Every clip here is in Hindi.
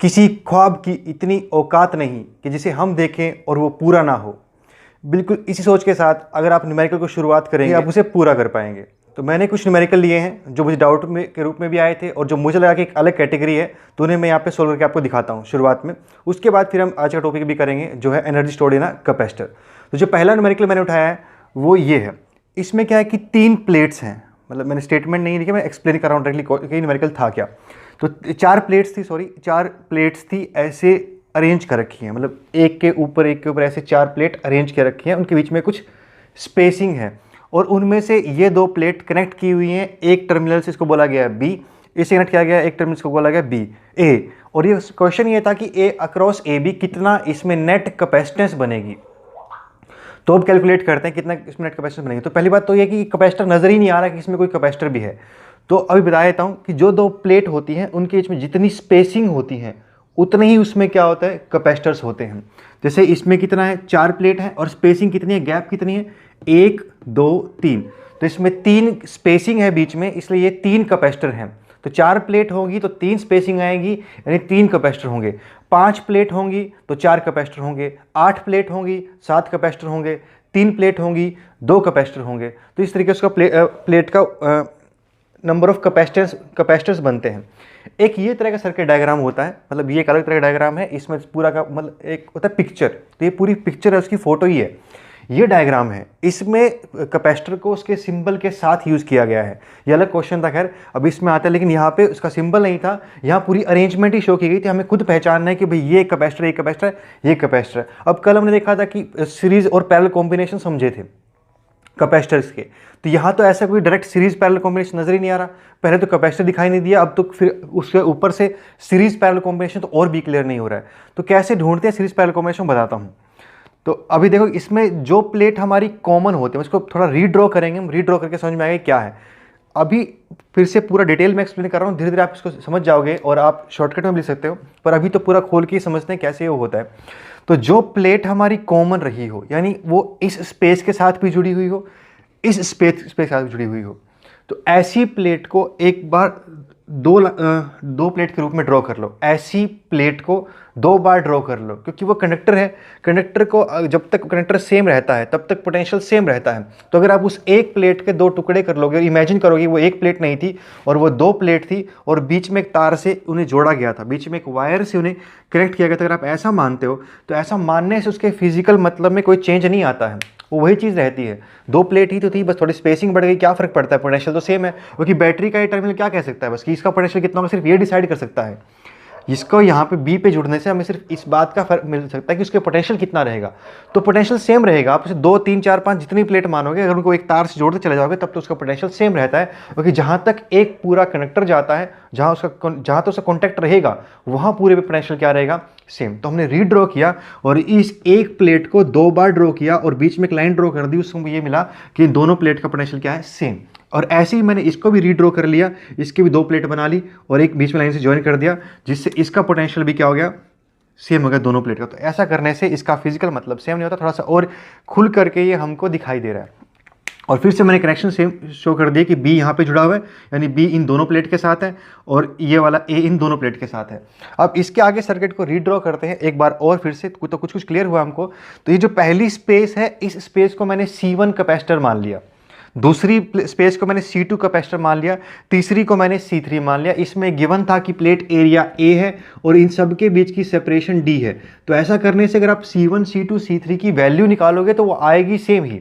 किसी ख्वाब की इतनी औकात नहीं कि जिसे हम देखें और वो पूरा ना हो। बिल्कुल इसी सोच के साथ अगर आप न्यूमेरिकल को शुरुआत करेंगे आप उसे पूरा कर पाएंगे। तो मैंने कुछ न्यूमेरिकल लिए हैं जो मुझे डाउट में के रूप में भी आए थे और जो मुझे लगा कि एक अलग कैटेगरी है, तो उन्हें मैं यहाँ पे सोल्व करके आपको दिखाता हूँ शुरुआत में। उसके बाद फिर हम आज का टॉपिक भी करेंगे जो है energy stored in a capacitor. तो जो पहला न्यूमेरिकल मैंने उठाया है वो ये है। इसमें क्या है कि 3 प्लेट्स हैं, मतलब मैंने स्टेटमेंट नहीं लिखा, मैं एक्सप्लेन कर रहा हूँ डायरेक्टली कि न्यूमेरिकल था क्या। तो 4 प्लेट्स थी ऐसे अरेंज कर रखी हैं, मतलब एक के ऊपर ऐसे 4 प्लेट अरेंज कर रखी हैं, उनके बीच में कुछ स्पेसिंग है और उनमें से ये 2 प्लेट कनेक्ट की हुई हैं। एक टर्मिनल से इसको बोला गया है बी, इससे कनेक्ट किया गया एक टर्मिनल को बोला गया बी ए। और ये क्वेश्चन ये था कि ए अक्रॉस ए बी कितना इसमें नेट कैपेसिटेंस बनेगी। तो अब कैलकुलेट करते हैं कितना इसमें नेट कैपेसिटेंस बनेगी। तो पहली बात तो ये कि कैपेसिटर नजर ही नहीं आ रहा कि इसमें कोई कैपेसिटर भी है। तो अभी बता देता हूँ कि जो 2 प्लेट होती हैं उनके बीच में जितनी स्पेसिंग होती है उतने ही उसमें क्या होता है, कैपेसिटर्स होते हैं। जैसे इसमें कितना है, 4 प्लेट है और स्पेसिंग कितनी है, गैप कितनी है, 1 2 3। तो इसमें 3 स्पेसिंग है बीच में, इसलिए ये 3 कैपेसिटर हैं। तो 4 प्लेट होगी तो 3 स्पेसिंग आएगी, यानी 3 कैपेसिटर होंगे। 5 प्लेट होंगी तो 4 कैपेसिटर होंगे। 8 प्लेट होंगी 7 कैपेसिटर होंगे। 3 प्लेट होंगी 2 कैपेसिटर होंगे। तो इस तरीके से उसका प्लेट का नंबर ऑफ कैपेसिटर्स बनते हैं। एक ये तरह का सर्किट डायग्राम होता है, मतलब ये एक अलग तरह का डायग्राम है। इसमें पूरा का मतलब एक होता है पिक्चर, तो ये पूरी पिक्चर है, उसकी फोटो ही है, ये डायग्राम है। इसमें कैपेसिटर को उसके सिंबल के साथ यूज़ किया गया है। ये अलग क्वेश्चन था, खैर अब इसमें आता है, लेकिन यहाँ पे उसका सिंबल नहीं था, यहाँ पूरी अरेंजमेंट ही शो की गई थी। हमें खुद पहचानना है कि भाई ये कैपेसिटर, ये कैपेसिटर, ये कैपेसिटर। अब कल हमने देखा था कि सीरीज और पैरेलल कॉम्बिनेशन समझे थे कैपेसिटर्स के, तो यहाँ तो ऐसा कोई डायरेक्ट सीरीज पैरेलल कॉम्बिनेशन नजर ही नहीं आ रहा। पहले तो कैपेसिटर दिखाई नहीं दिया, अब तो फिर उसके ऊपर से सीरीज पैरेलल कॉम्बिनेशन तो और भी क्लियर नहीं हो रहा है। तो कैसे ढूंढते हैं सीरीज पैरेलल कॉम्बिनेशन, बताता हूँ। तो अभी देखो इसमें जो प्लेट हमारी कॉमन होती है उसको थोड़ा रीड्रॉ करेंगे हम, रीड्रॉ करके समझ में आएगा क्या है। अभी फिर से पूरा डिटेल में एक्सप्लेन कर रहा हूँ, धीरे धीरे आप इसको समझ जाओगे और आप शॉर्टकट में भी लिख सकते हो, पर अभी तो पूरा खोल के समझते हैं कैसे वो होता है। तो जो प्लेट हमारी कॉमन रही हो, यानी वो इस स्पेस के साथ भी जुड़ी हुई हो, इस स्पेस के साथ भी जुड़ी हुई हो, तो ऐसी प्लेट को एक बार दो प्लेट के रूप में ड्रॉ कर लो। ऐसी प्लेट को 2 बार ड्रॉ कर लो, क्योंकि वो कंडक्टर है। कंडक्टर को जब तक कंडक्टर सेम रहता है तब तक पोटेंशियल सेम रहता है। तो अगर आप उस एक प्लेट के 2 टुकड़े कर लोगे और इमेजिन करोगे वो एक प्लेट नहीं थी और वो 2 प्लेट थी और बीच में एक तार से उन्हें जोड़ा गया था, बीच में एक वायर से उन्हें कनेक्ट किया गया था, अगर आप ऐसा मानते हो तो ऐसा मानने से उसके फिजिकल मतलब में कोई चेंज नहीं आता है, वो वही चीज़ रहती है। 2 प्लेट ही तो थी, बस थोड़ी स्पेसिंग बढ़ गई, क्या फर्क पड़ता है, पोटेंशियल तो सेम है। क्योंकि बैटरी का ये टर्मिनल क्या कह सकता है बस कि इसका पोटेंशियल कितना होगा, सिर्फ ये डिसाइड कर सकता है। इसको यहाँ पे बी पे जुड़ने से हमें सिर्फ इस बात का फर्क मिल सकता है कि उसके पोटेंशियल कितना रहेगा। तो पोटेंशियल सेम रहेगा, आप उसे 2 3 4 5 जितनी प्लेट मानोगे, अगर उनको एक तार से जोड़ते चले जाओगे तब तो उसका पोटेंशियल सेम रहता है। क्योंकि जहाँ तक एक पूरा कंडक्टर जाता है, जहाँ तो उसका कॉन्टैक्ट रहेगा वहाँ पूरे पे पोटेंशियल क्या रहेगा, सेम। तो हमने रीड्रॉ किया और इस एक प्लेट को 2 बार ड्रॉ किया और बीच में एक लाइन ड्रॉ कर दी, उसको ये मिला कि दोनों प्लेट का पोटेंशियल क्या है, सेम। और ऐसे ही मैंने इसको भी रीड्रॉ कर लिया, इसकी भी 2 प्लेट बना ली और एक बीच में लाइन से ज्वाइन कर दिया, जिससे इसका पोटेंशियल भी क्या हो गया, सेम हो गया दोनों प्लेट का। तो ऐसा करने से इसका फिजिकल मतलब सेम नहीं होता, थोड़ा सा और खुल करके ये हमको दिखाई दे रहा है। और फिर से मैंने कनेक्शन सेम शो कर दिया कि बी यहाँ पे जुड़ा हुआ है, यानी बी इन दोनों प्लेट के साथ है और ये वाला ए इन दोनों प्लेट के साथ है। अब इसके आगे सर्किट को रीड्रॉ करते हैं एक बार और फिर से, तो कुछ क्लियर हुआ हमको। तो ये जो पहली स्पेस है, इस स्पेस को मैंने C1 कैपेसिटर मान लिया, दूसरी स्पेस को मैंने C2 कैपेसिटर मान लिया, तीसरी को मैंने C3 मान लिया। इसमें गिवन था कि प्लेट एरिया A है और इन सब के बीच की सेपरेशन D है। तो ऐसा करने से अगर आप C1 C2 C3 की वैल्यू निकालोगे तो वो आएगी सेम ही,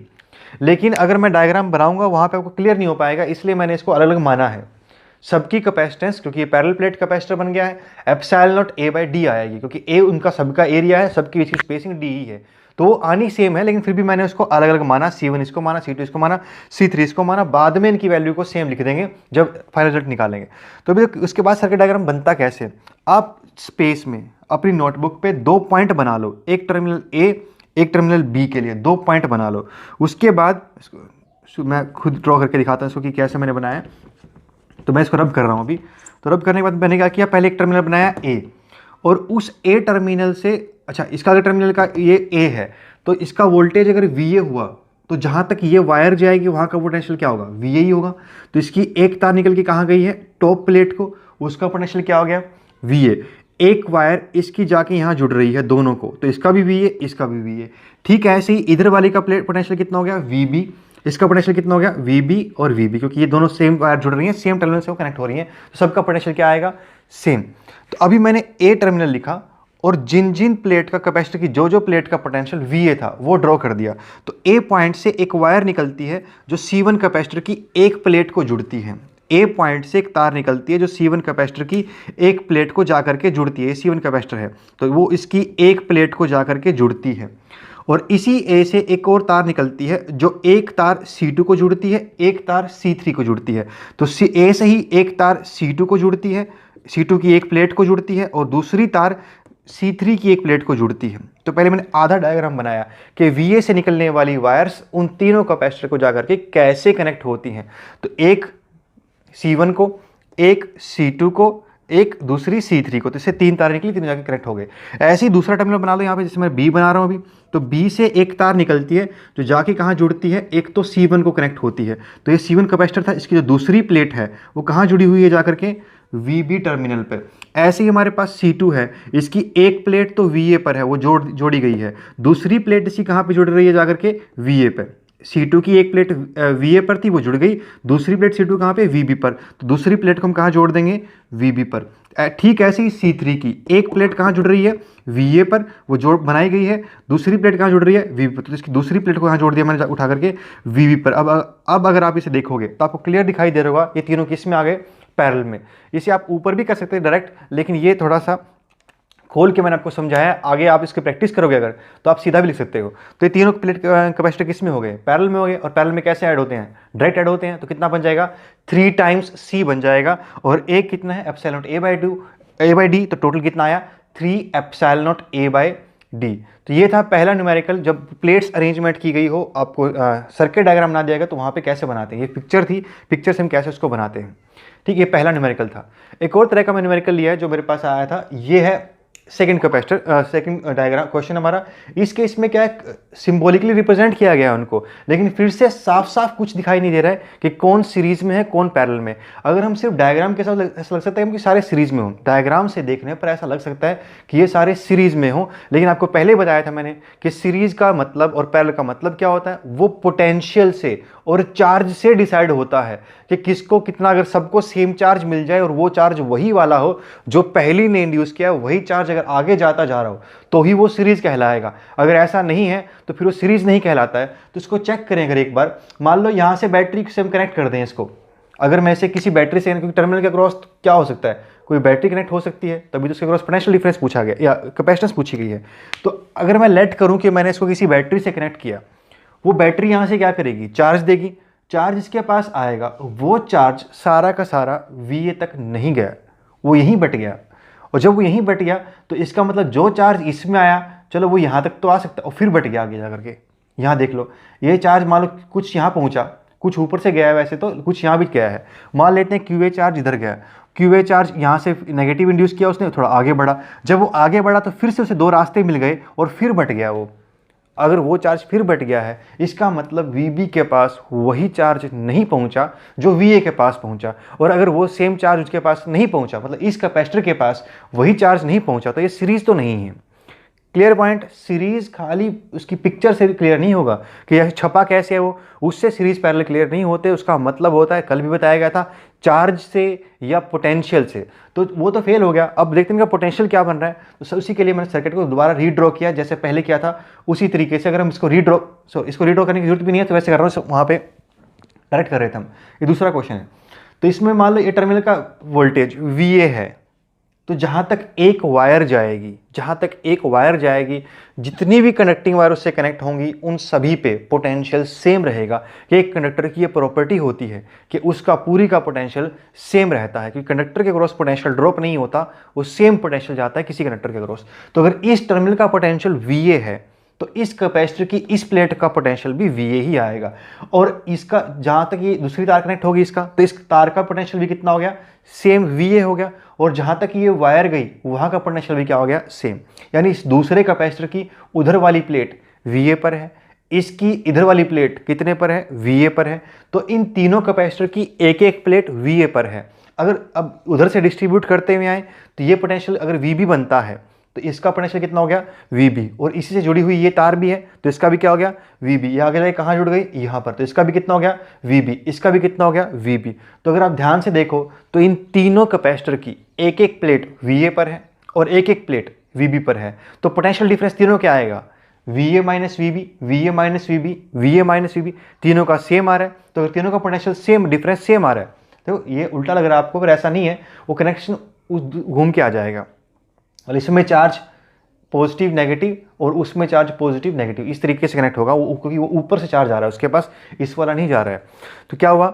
लेकिन अगर मैं डायग्राम बनाऊंगा वहां पे आपको क्लियर नहीं हो पाएगा, इसलिए मैंने इसको अलग अलग माना है। सबकी कैपेसिटेंस, क्योंकि ये पैरेलल प्लेट कैपेसिटर बन गया है, एप्सिलॉन नॉट A/D आएगी, क्योंकि A उनका सबका एरिया है, सबके बीच की स्पेसिंग D ही है। तो वो आनी सेम है, लेकिन फिर भी मैंने उसको अलग अलग माना। C1 इसको माना, C2 इसको माना, C3 इसको माना। बाद में इनकी वैल्यू को सेम लिख देंगे जब फाइनल रिजल्ट निकालेंगे। तो अभी उसके बाद सर्किट डायग्राम बनता कैसे, आप स्पेस में अपनी नोटबुक पे 2 पॉइंट बना लो, एक टर्मिनल A एक टर्मिनल B के लिए 2 पॉइंट बना लो। उसके बाद मैं खुद ड्रॉ करके दिखाता हूँ इसको कि कैसे मैंने बनाया। तो मैं इसको रब कर रहा हूँ अभी। तो रब करने के बाद मैंने क्या किया, पहले एक टर्मिनल बनाया A और उस A टर्मिनल से, अच्छा इसका अगर टर्मिनल का ये A है तो इसका वोल्टेज अगर VA हुआ तो जहाँ तक ये वायर जाएगी वहाँ का पोटेंशियल क्या होगा, VA ही होगा। तो इसकी एक तार निकल के कहाँ गई है, टॉप प्लेट को, उसका पोटेंशियल क्या हो गया, VA। एक वायर इसकी जाके यहाँ जुड़ रही है दोनों को, तो इसका भी वी है, इसका भी वी है। ठीक है, ऐसे ही इधर वाले का पोटेंशियल कितना हो गया, वी बी, इसका पोटेंशियल कितना हो गया, वी बी और वी बी, क्योंकि ये दोनों सेम वायर जुड़ रही हैं, सेम टर्मिनल से वो कनेक्ट हो रही हैं, तो सबका पोटेंशियल क्या आएगा, सेम। तो अभी मैंने ए टर्मिनल लिखा और जिन जिन प्लेट का कैपेसिटर की जो जो प्लेट का पोटेंशियल वी ए था वो ड्रॉ कर दिया। तो ए पॉइंट से एक वायर निकलती है जो C1 कैपेसिटर की एक प्लेट को जुड़ती है। ए पॉइंट से एक तार निकलती है जो C1 कैपेसिटर की एक प्लेट को जाकर के जुड़ती है। C1 कैपेसिटर है तो वो इसकी एक प्लेट को जाकर के जुड़ती है। और इसी ए से एक और तार निकलती है जो एक तार C2 को जुड़ती है, एक तार C3 को जुड़ती है। तो ए से ही एक तार C2 को जुड़ती है, C2 की एक प्लेट को जुड़ती है, और दूसरी तार C3 की एक प्लेट को जुड़ती है। तो पहले मैंने आधा डायग्राम बनाया कि VA से निकलने वाली वायर्स उन तीनों कैपेसिटर को जाकर के कैसे कनेक्ट होती हैं। तो एक C1 को, एक C2 को, एक दूसरी C3 को, तो इससे तीन तार निकली, तीनों जाके कनेक्ट हो गए। ऐसे ही दूसरा टर्मिनल बना लो यहाँ पे, जैसे मैं B बना रहा हूँ अभी, तो B से एक तार निकलती है जो जाके कहाँ जुड़ती है, एक तो C1 को कनेक्ट होती है। तो ये C1 कैपेसिटर था, इसकी जो दूसरी प्लेट है वो कहाँ जुड़ी हुई है, जाकर के VB टर्मिनल पर। ऐसे ही हमारे पास C2 है, इसकी एक प्लेट तो VA पर है, वो जोड़ी गई है, दूसरी प्लेट इसकी कहाँ पे जुड़ रही है, जाकर के VA पर। C2 की एक प्लेट VA पर थी, वो जुड़ गई, दूसरी प्लेट C2 कहाँ पे, VB पर, तो दूसरी प्लेट को हम कहाँ जोड़ देंगे, VB पर। ठीक ऐसे ही C3 की एक प्लेट कहाँ जुड़ रही है, VA पर, वो जोड़ बनाई गई है, दूसरी प्लेट कहाँ जुड़ रही है, VB पर, तो इसकी दूसरी प्लेट को कहाँ जोड़ दिया मैंने उठा करके, VB पर। अब अगर आप इसे देखोगे तो आपको क्लियर दिखाई दे रहा होगा ये तीनों किस में आ गए, पैरेलल में। इसे आप ऊपर भी कर सकते हैं डायरेक्ट, लेकिन ये थोड़ा सा खोल के मैंने आपको समझाया, आगे आप इसकी प्रैक्टिस करोगे अगर तो आप सीधा भी लिख सकते हो। तो ये तीनों प्लेट कैपेसिटर किस में हो गए, पैरेलल में हो गए। और पैरेलल में कैसे ऐड होते हैं, डायरेक्ट ऐड होते हैं। तो कितना बन जाएगा, 3 टाइम्स C बन जाएगा, और एक कितना है, एप्सिलॉन A बाई डी, तो टोटल कितना आया, 3 एप्सिलॉन A बाई डी। तो ये था पहला न्यूमेरिकल, जब प्लेट्स अरेंजमेंट की गई हो, आपको सर्किट डायग्राम ना दिया गया तो वहाँ पे कैसे बनाते हैं, ये पिक्चर थी, पिक्चर से हम कैसे उसको बनाते हैं। ठीक, ये पहला न्यूमेरिकल था। एक और तरह का मैं न्यूमेरिकल लिया है जो मेरे पास आया था, ये है second capacitor, second diagram question हमारा। इस केस में क्या है, सिंबॉलिकली रिप्रेजेंट किया गया है उनको, लेकिन फिर से साफ साफ कुछ दिखाई नहीं दे रहा है कि कौन सीरीज में है कौन पैरेलल में। अगर हम सिर्फ डायग्राम के साथ ऐसा लग सकता है कि सारे सीरीज में हों, डायग्राम से देखने पर ऐसा लग सकता है कि ये सारे सीरीज में हों, लेकिन आपको पहले ही बताया था मैंने कि सीरीज का मतलब और पैरेलल का मतलब क्या होता है, वो पोटेंशियल से और चार्ज से डिसाइड होता है कि किसको कितना। अगर सबको सेम चार्ज मिल जाए और वो चार्ज वही वाला हो जो पहली ने इंड्यूस किया है, वही चार्ज अगर आगे जाता जा रहा हो तो ही वो सीरीज कहलाएगा। अगर ऐसा नहीं है तो फिर वो सीरीज नहीं कहलाता है। तो इसको चेक करें अगर एक बार, मान लो यहां से बैटरी से हम कनेक्ट कर दें इसको, अगर मैं इसे किसी बैटरी से, क्योंकि टर्मिनल के क्रॉस क्या हो सकता है, कोई बैटरी कनेक्ट हो सकती है, तभी तो उसके क्रॉस पोटेंशियल डिफरेंस पूछा गया या कैपेसिटेंस पूछी गई है। तो अगर मैं लेट करूं कि मैंने इसको किसी बैटरी से कनेक्ट किया, वो बैटरी यहां से क्या करेगी, चार्ज देगी। चार्ज इसके पास आएगा, वो चार्ज सारा का सारा VA तक नहीं गया, वो यहीं बट गया। और जब वो यहीं बट गया तो इसका मतलब जो चार्ज इसमें आया, चलो वो यहाँ तक तो आ सकता है, और फिर बट गया आगे जा करके। यहाँ देख लो, ये चार्ज मान लो कुछ यहाँ पहुँचा, कुछ ऊपर से गया है, वैसे तो कुछ यहाँ भी गया है। मान लेते हैं QA चार्ज इधर गया, QA चार्ज यहाँ से नेगेटिव इंड्यूस किया उसने, थोड़ा आगे बढ़ा। जब वो आगे बढ़ा तो फिर से उसे 2 रास्ते मिल गए और फिर बट गया वो। अगर वो चार्ज फिर बट गया है, इसका मतलब VB के पास वही चार्ज नहीं पहुंचा जो VA के पास पहुंचा। और अगर वो सेम चार्ज उसके पास नहीं पहुंचा, मतलब इस कैपेसिटर के पास वही चार्ज नहीं पहुंचा, तो ये सीरीज तो नहीं है। Clear point. सीरीज खाली उसकी पिक्चर से क्लियर नहीं होगा कि यह छपा कैसे है, वो उससे सीरीज पैरेलल क्लियर नहीं होते। उसका मतलब होता है, कल भी बताया गया था, चार्ज से या पोटेंशियल से। तो वो तो फेल हो गया। अब देखते हैं कि पोटेंशियल क्या बन रहा है। तो उसी के लिए मैंने सर्किट को दोबारा रीड्रॉ किया, जैसे पहले किया था उसी तरीके से। अगर हम इसको रीड्रॉ करने की जरूरत भी नहीं है, तो वैसे कर रहा हूँ, वहाँ पे डायरेक्ट कर रहे थे हम। ये दूसरा क्वेश्चन है। तो इसमें मान लो ये टर्मिनल का वोल्टेज VA है, तो जहाँ तक एक वायर जाएगी, जितनी भी कनेक्टिंग वायर उससे कनेक्ट होंगी, उन सभी पे पोटेंशियल सेम रहेगा। कि एक कंडक्टर की ये प्रॉपर्टी होती है कि उसका पूरी का पोटेंशियल सेम रहता है, क्योंकि कंडक्टर के क्रॉस पोटेंशियल ड्रॉप नहीं होता, वो सेम पोटेंशियल जाता है किसी कंडक्टर के क्रॉस। तो अगर इस टर्मिनल का पोटेंशियल VA है, तो इस कैपेसिटर की इस प्लेट का पोटेंशियल भी VA ही आएगा। और इसका जहाँ तक ये दूसरी तार कनेक्ट होगी इसका, तो इस तार का पोटेंशियल भी कितना हो गया, सेम VA हो गया। और जहाँ तक ये वायर गई, वहाँ का पोटेंशियल भी क्या हो गया, सेम। यानी इस दूसरे कैपेसिटर की उधर वाली प्लेट VA पर है, इसकी इधर वाली प्लेट कितने पर है, VA पर है। तो इन तीनों कैपेसिटर की एक एक प्लेट VA पर है। अगर अब उधर से डिस्ट्रीब्यूट करते हुए आए तो ये पोटेंशियल अगर VB बनता है तो इसका पोटेंशियल कितना हो गया VB, और इसी से जुड़ी हुई ये तार भी है तो इसका भी क्या हो गया VB, ये आगे जाके कहाँ जुड़ गई यहाँ पर, तो इसका भी कितना हो गया VB, इसका भी कितना हो गया VB। तो अगर आप ध्यान से देखो तो इन तीनों कैपेसिटर की एक एक प्लेट VA पर है और एक एक प्लेट VB पर है, तो पोटेंशियल डिफरेंस तीनों क्या आएगा VA minus VB, VA minus VB, VA minus VB, तीनों का सेम आ रहा है। तो अगर तीनों का पोटेंशियल सेम, डिफरेंस सेम आ रहा है तो ये उल्टा लग रहा है आपको, पर ऐसा नहीं है, वो कनेक्शन घूम के आ जाएगा। और इसमें चार्ज पॉजिटिव नेगेटिव और उसमें चार्ज पॉजिटिव नेगेटिव इस तरीके से कनेक्ट होगा, क्योंकि वो ऊपर से चार्ज आ रहा है उसके पास, इस वाला नहीं जा रहा है। तो क्या हुआ,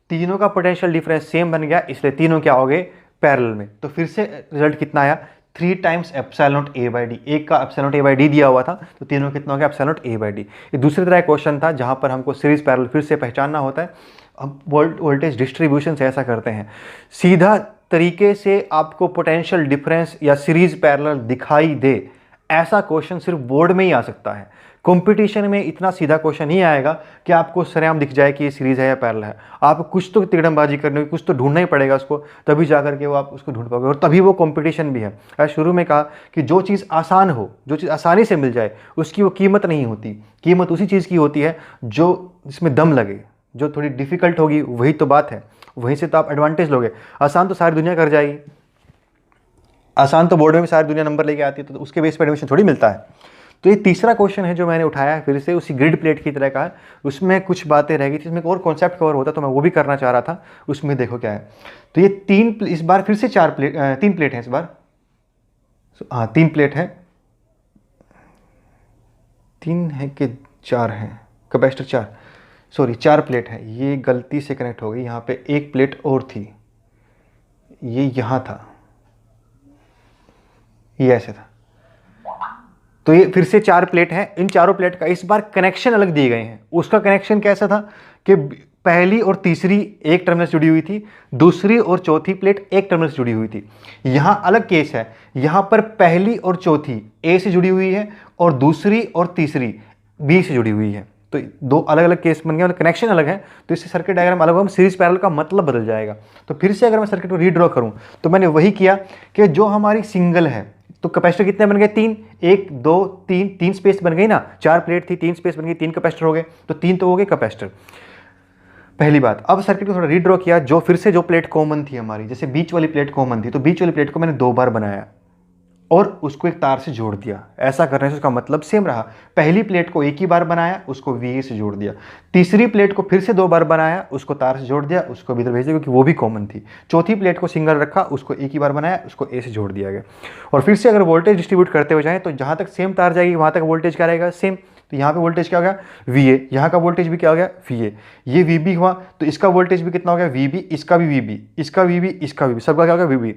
तीनों का पोटेंशियल डिफरेंस सेम बन गया, इसलिए तीनों क्या हो गए पैरेलल में। तो फिर से रिजल्ट कितना आया 3 टाइम्स एप्सिलॉन नॉट A/D, एक का एप्सिलॉन नॉट A/D दिया हुआ था तो तीनों कितना हो गया एप्सिलॉन नॉट A/D। ये दूसरी तरह क्वेश्चन था जहां पर हमको सीरीज पैरेलल फिर से पहचानना होता है। अब वोल्टेज डिस्ट्रीब्यूशन से ऐसा करते हैं, सीधा तरीके से आपको पोटेंशियल डिफरेंस या सीरीज पैरेलल दिखाई दे ऐसा क्वेश्चन सिर्फ बोर्ड में ही आ सकता है। कंपटीशन में इतना सीधा क्वेश्चन नहीं आएगा कि आपको सरेआम दिख जाए कि ये सीरीज है या पैरेलल है। आपको कुछ तो तिकड़मबाजी करनी होगी, कुछ तो ढूंढना ही पड़ेगा उसको, तभी जा करके वो आप उसको ढूंढ पाओगे, और तभी वो कंपटीशन भी है। ऐसा शुरू में कहा कि जो चीज़ आसान हो, जो चीज़ आसानी से मिल जाए, उसकी वो कीमत नहीं होती। कीमत उसी चीज़ की होती है जो जिसमें दम लगे। जो थोड़ी डिफिकल्ट होगी वही तो बात है, वहीं से तो आप एडवांटेज लोगे। आसान तो सारी दुनिया कर जाएगी, आसान तो बोर्ड में भी सारी दुनिया नंबर लेके आती है, तो उसके बेस पर एडमिशन थोड़ी मिलता है। तो ये तीसरा क्वेश्चन है जो मैंने उठाया है, फिर से उसी ग्रिड प्लेट की तरह का है। उसमें कुछ बातें रह गई थी, इसमें एक और कॉन्सेप्ट कवर होता तो मैं वो भी करना चाह रहा था। उसमें देखो क्या है, तो ये इस बार फिर से 3 प्लेट है इस बार। हाँ 3 प्लेट है, 3 है कि 4 है, कैपेसिटर 4, सॉरी 4 प्लेट है। ये गलती से कनेक्ट हो गई, यहाँ पे एक प्लेट और थी, ये यहाँ था, ये ऐसे था। तो ये फिर से 4 प्लेट है, इन चारों प्लेट का इस बार कनेक्शन अलग दिए गए हैं। उसका कनेक्शन कैसा था कि पहली और तीसरी एक टर्मिनल से जुड़ी हुई थी, दूसरी और चौथी प्लेट एक टर्मिनल से जुड़ी हुई थी। यहाँ अलग केस है, यहाँ पर पहली और चौथी A से जुड़ी हुई है और दूसरी और तीसरी B से जुड़ी हुई है। तो दो अलग अलग केस बन गए और कनेक्शन अलग है, तो इससे सर्किट डायग्राम अलग होगा, सीरीज पैरेलल का मतलब बदल जाएगा। तो फिर से अगर मैं सर्किट को रीड्रॉ करूं तो मैंने वही किया कि जो हमारी सिंगल है, तो कैपेसिटर कितने बन गए 3, 1 2 3, 3 स्पेस बन गई ना, 4 प्लेट थी 3 स्पेस बन गई, 3 कैपेसिटर हो गए, तो 3 तो हो गए कैपेसिटर। पहली बात। अब सर्किट को थोड़ा रीड्रॉ किया, जो फिर से जो प्लेट कॉमन थी हमारी, जैसे बीच वाली प्लेट कॉमन थी, तो बीच वाली प्लेट को मैंने 2 बार बनाया और उसको एक तार से जोड़ दिया। ऐसा करने से उसका मतलब सेम रहा। पहली प्लेट को एक ही बार बनाया, उसको VA से जोड़ दिया। तीसरी प्लेट को फिर से 2 बार बनाया, उसको तार से जोड़ दिया, उसको भी इधर भेज दिया क्योंकि वो भी कॉमन थी। चौथी प्लेट को सिंगल रखा, उसको एक ही बार बनाया, उसको A से जोड़ दिया गया। और फिर से अगर वोल्टेज डिस्ट्रीब्यूट करते हुए जाएं तो जहाँ तक सेम तार जाएगी वहाँ तक वोल्टेज क्या रहेगा, सेम। तो यहाँ पे वोल्टेज क्या हो गया VA, यहाँ का वोल्टेज भी क्या हो गया VA, ये VB हुआ, तो इसका वोल्टेज भी कितना हो गया VB, इसका भी VB, इसका VB, इसका VB, सबका क्या हो गया VB।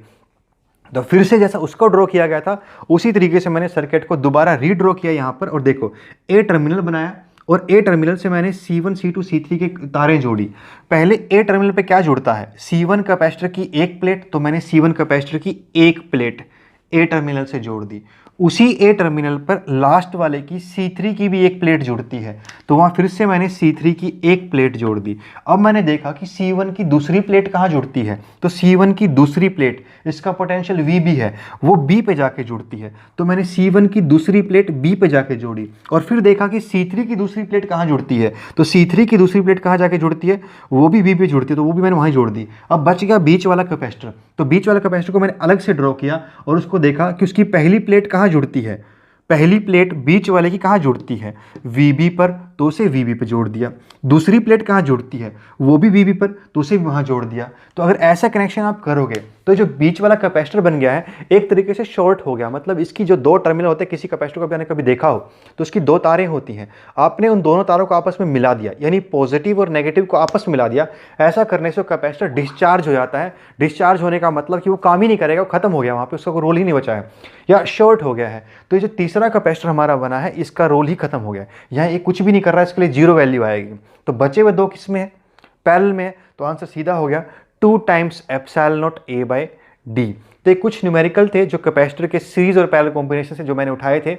तो फिर से जैसा उसको ड्रॉ किया गया था उसी तरीके से मैंने सर्किट को दोबारा रीड्रॉ किया यहाँ पर, और देखो A टर्मिनल बनाया और A टर्मिनल से मैंने C1 C2 C3 के तारें जोड़ी। पहले A टर्मिनल पे क्या जुड़ता है, C1 कैपेसिटर की एक प्लेट, तो मैंने C1 कैपेसिटर की एक प्लेट A टर्मिनल से जोड़ दी। उसी A टर्मिनल पर लास्ट वाले की C3 की भी एक प्लेट जुड़ती है, तो वहाँ फिर से मैंने C3 की एक प्लेट जोड़ दी। अब मैंने देखा कि C1 की दूसरी प्लेट कहाँ जुड़ती है, तो C1 की दूसरी प्लेट, इसका पोटेंशियल VB है, वो B पे जाके जुड़ती है, तो मैंने C1 की दूसरी प्लेट B पे जाके जोड़ी। और फिर देखा कि C3 की दूसरी प्लेट कहाँ जुड़ती है, तो C3 की दूसरी प्लेट कहाँ जाके जुड़ती है, वो भी B पे जुड़ती है, तो वो भी मैंने वहीं जोड़ दी। अब बच गया बीच वाला कैपेसिटर, तो बीच वाला कैपेसिटर को मैंने अलग से ड्रॉ किया और उसको देखा कि उसकी पहली प्लेट कहाँ जुड़ती है, पहली प्लेट बीच वाले की कहाँ जुड़ती है VB पर, तो उसे VB पे जोड़ दिया। दूसरी प्लेट कहाँ जुड़ती है, वो भी VB पर, तो उसे भी वहाँ जोड़ दिया। तो अगर ऐसा कनेक्शन आप करोगे तो जो बीच वाला कैपेसिटर बन गया है एक तरीके से शॉर्ट हो गया। मतलब इसकी जो 2 टर्मिनल होते हैं, किसी कैपेसिटर को भी आपने कभी देखा हो तो उसकी 2 तारें होती हैं, आपने उन दोनों तारों को आपस में मिला दिया, यानी पॉजिटिव और नेगेटिव को आपस में मिला दिया। ऐसा करने से कैपेसिटर डिस्चार्ज हो जाता है। डिस्चार्ज होने का मतलब कि वो काम ही नहीं करेगा, वो खत्म हो गया, वहाँ पर उसका कोई रोल ही नहीं बचा है या शॉर्ट हो गया है। तो ये जो तीसरा कैपेसिटर हमारा बना है इसका रोल ही खत्म हो गया है, यहाँ ये कुछ भी नहीं कर रहा है, इसके लिए 0 वैल्यू आएगी। तो बचे हुए 2 किस में है, पैरेलल में है, तो आंसर सीधा हो गया 2 टाइम्स एप्सिलॉन नॉट A/D। तो ये कुछ न्यूमेरिकल थे जो कैपेसिटर के सीरीज और पैरेलल कॉम्बिनेशन से जो मैंने उठाए थे